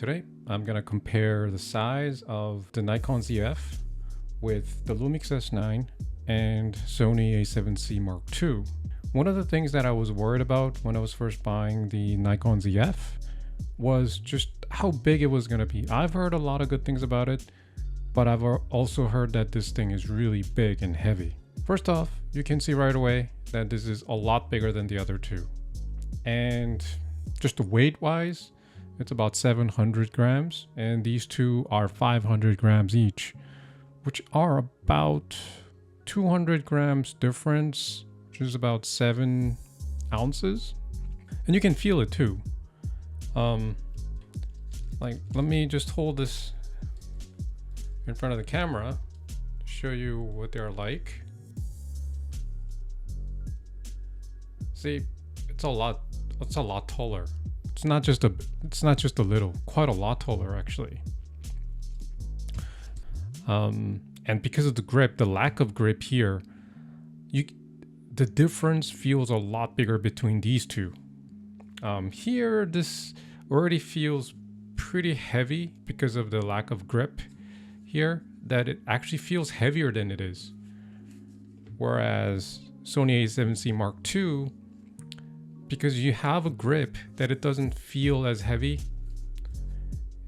Today, I'm going to compare the size of the Nikon Zf with the Lumix S9 and Sony A7C Mark II. One of the things that I was worried about when I was first buying the Nikon Zf was just how big it was going to be. I've heard a lot of good things about it, but I've also heard that this thing is really big and heavy. First off, you can see right away that this is a lot bigger than the other two. And just the weight wise, it's about 700 grams, and these two are 500 grams each, which are about 200 grams difference, which is about 7 ounces. And you can feel it too. Like, let me just hold this in front of the camera to show you what they're like. See, it's a lot taller. It's not just a little, quite a lot taller actually. And because of the grip, the lack of grip here, the difference feels a lot bigger between these two. Here, this already feels pretty heavy because of the lack of grip here, that it actually feels heavier than it is. Whereas Sony A7C Mark II, because you have a grip, that it doesn't feel as heavy.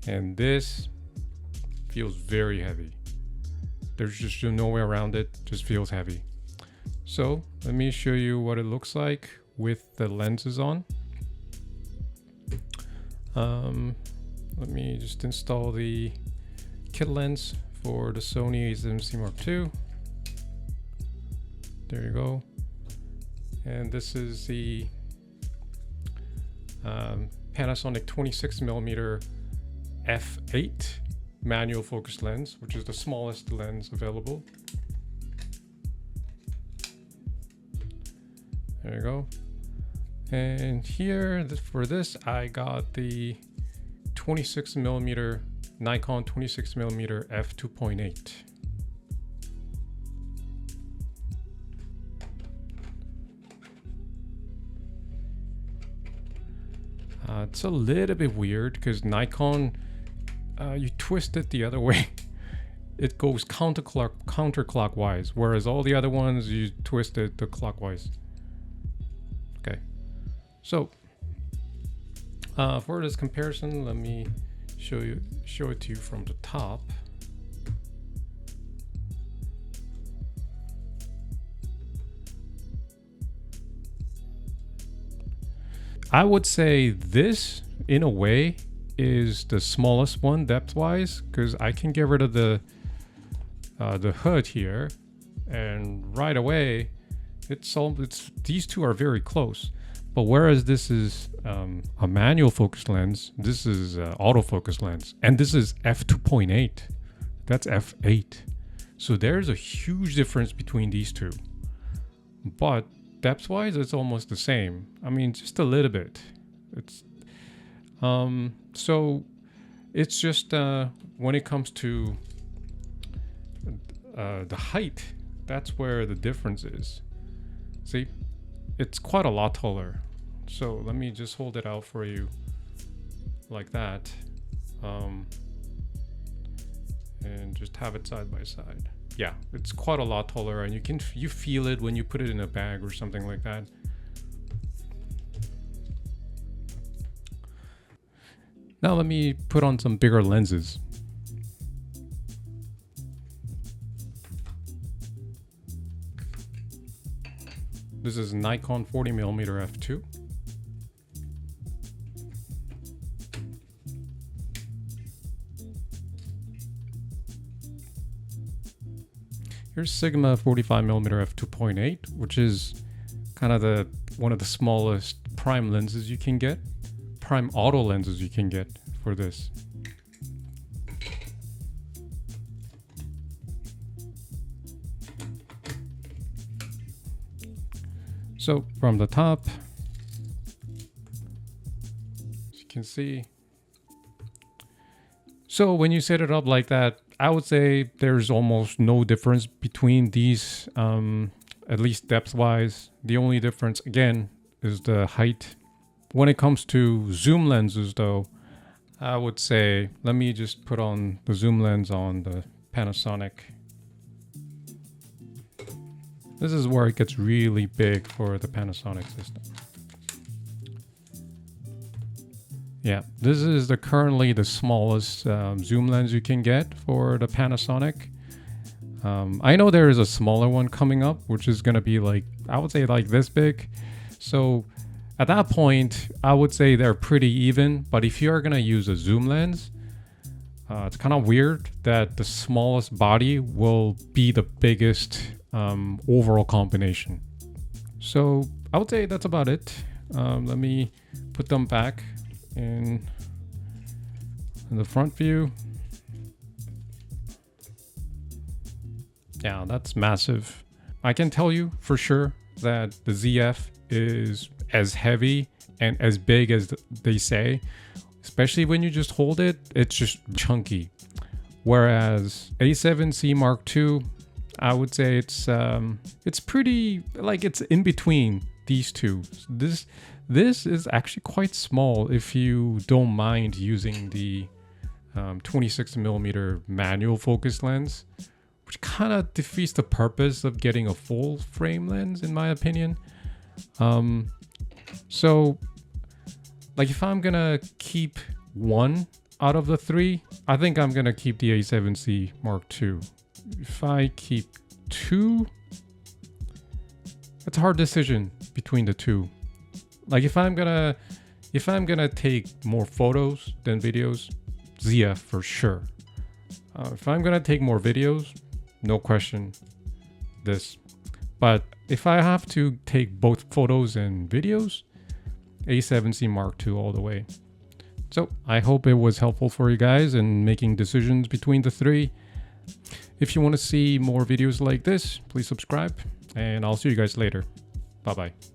And this feels very heavy. There's just no way around it, just feels heavy. So let me show you what it looks like with the lenses on. Let me just install the kit lens for the Sony A7C Mark II. There you go. And this is the Panasonic 26mm f8 manual focus lens, which is the smallest lens available. There you go. And here for this, I got the 26mm Nikon 26mm f2.8. It's a little bit weird because Nikon, you twist it the other way. It goes counterclockwise, whereas all the other ones, you twist it the clockwise. Okay, so for this comparison, let me show it to you from the top. I would say this, in a way, is the smallest one depth-wise, because I can get rid of the hood here, and right away, these two are very close. But whereas this is a manual focus lens, this is autofocus lens, and this is f2.8. That's f8. So there's a huge difference between these two. But depth-wise, it's almost the same. I mean, just a little bit. It's so it's just when it comes to the height, that's where the difference is. See, it's quite a lot taller. So let me just hold it out for you like that, and just have it side by side. Yeah, it's quite a lot taller, and you feel it when you put it in a bag or something like that. Now let me put on some bigger lenses. This is Nikon 40mm f2. Here's Sigma 45mm f2.8, which is kind of one of the smallest prime lenses you can get. Prime auto lenses you can get for this. So from the top, as you can see. So when you set it up like that, I would say there's almost no difference between these, at least depth-wise. The only difference, again, is the height. When it comes to zoom lenses, though, I would say, let me just put on the zoom lens on the Panasonic. This is where it gets really big for the Panasonic system. Yeah, this is currently the smallest zoom lens you can get for the Panasonic. I know there is a smaller one coming up, which is going to be like, I would say like this big. So at that point, I would say they're pretty even. But if you're going to use a zoom lens, it's kind of weird that the smallest body will be the biggest overall combination. So I would say that's about it. Let me put them back in the front view. Yeah, that's massive. I can tell you for sure that the ZF is as heavy and as big as they say. Especially when you just hold it, it's just chunky. Whereas A7C Mark II, I would say it's pretty, like, it's in between these two. This is actually quite small if you don't mind using the 26mm manual focus lens, which kind of defeats the purpose of getting a full frame lens, in my opinion. So, like, if I'm gonna keep one out of the three, I think I'm gonna keep the A7C Mark II. If I keep two, it's a hard decision between the two. Like, if I'm gonna take more photos than videos, ZF for sure. If I'm gonna take more videos, no question, this. But if I have to take both photos and videos, A7C Mark II all the way. So I hope it was helpful for you guys in making decisions between the three. If you want to see more videos like this, please subscribe, and I'll see you guys later. Bye bye.